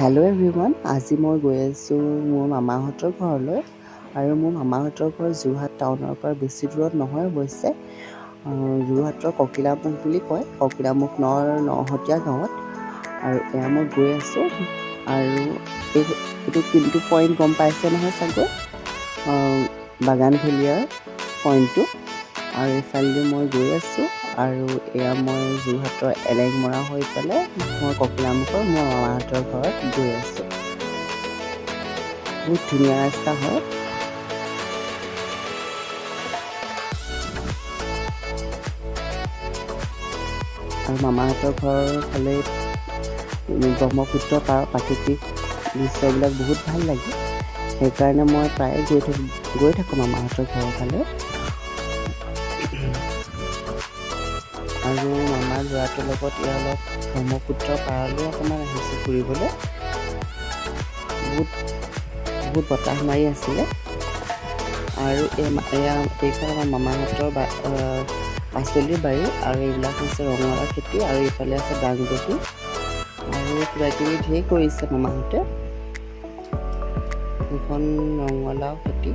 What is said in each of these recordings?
Hello' everyone, আজি মই গৈ আছোঁ মোৰ মামাহঁতৰ ঘৰলৈ। আৰু মোৰ মামাহঁতৰ ঘৰ যোৰহাট টাউনৰ পৰা বেছি দূৰত নহয় অৱশ্যে। যোৰহাটৰ ককিলামুখ বুলি কয়, ককিলামুখ নহতীয়া গাঁৱত। আৰু এয়া মই গৈ আছোঁ। আৰু এইটো কোনটো পইণ্ট গম পাইছে নহয় চাগৈ, বাগানভেলিয়াৰ পইণ্টটো। আৰু এইফালেদি মই গৈ আছোঁ। আৰু এয়া মই যোৰহাটৰ এলেংমৰা হৈ পেলাই মই ককিলামুখৰ মোৰ মামাহঁতৰ ঘৰত গৈ আছোঁ। বহুত ধুনীয়া ৰাস্তা হয়। আৰু মামাহঁতৰ ঘৰৰ ফালে ব্ৰহ্মপুত্ৰ পাৰৰ প্ৰাকৃতিক দৃশ্যবিলাক বহুত ভাল লাগে। সেইকাৰণে মই প্ৰায়ে গৈ থাকোঁ মামাহঁতৰ ঘৰৰ ফালে। আৰু মামাৰ ল'ৰাটোৰ লগত এয়া অলপ ব্ৰহ্মপুত্ৰৰ পাৰলৈ অকণমান আহিছোঁ ফুৰিবলৈ। বহুত বতাহ মাৰি আছিলে। আৰু এইখন আমাৰ মামাহঁতৰ পাচলিৰ বাৰী। আৰু এইবিলাক হৈছে ৰঙালাও খেতি, আৰু এইফালে আছে দাংবডি আৰু কিবাকিবি ঢেৰ কৰিছে মামাহঁতে। এইখন ৰঙালাও খেতি।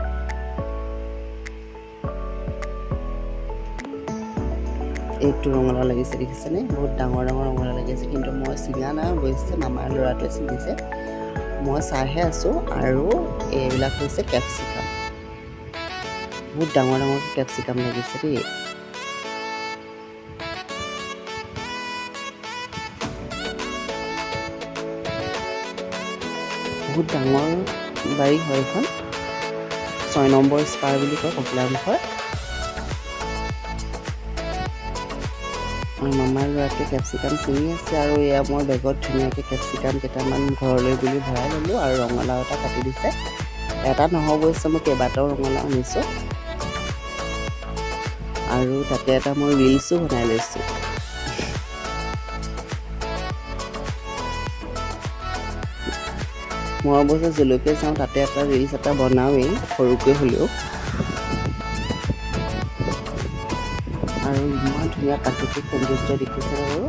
এইটো ৰঙালাও লাগিছে দেখিছেনে? বহুত ডাঙৰ ডাঙৰ ৰঙালাও লাগিছে, কিন্তু মই ছিঙা নাই অৱশ্যে, মামাৰ ল'ৰাটোৱে ছিঙিছে। মই চাইহে আছোঁ। আৰু এইবিলাক হৈছে কেপচিকাম। বহুত ডাঙৰ ডাঙৰ কেপচিকাম লাগিছে দেই। বহুত ডাঙৰ বাৰী হয় এইখন। 6 নম্বৰ স্পাৰ বুলি কয় ককিলামুখৰ। আৰু মামাৰ ল'ৰাটোৱে কেপচিকাম ছিঙি আছে। আৰু এয়া মই বেগত ধুনীয়াকৈ কেপচিকাম কেইটামান ঘৰলৈ বুলি ভৰাই ল'লোঁ। আৰু ৰঙালাও এটা কাটি দিছে। এটা নহ'ব হৈছে, মই কেইবাটাও ৰঙালাও আনিছোঁ। আৰু তাতে এটা মই ৰিলছো বনাই লৈছোঁ। মই অৱশ্যে য'লৈকে যাওঁ তাতে এটা ৰিলছ এটা বনাওঁৱেই, সৰুকৈ হ'লেও। আৰু ইমান ধুনীয়া প্ৰাকৃতিক সৌন্দৰ্য দেখিছে বাৰু।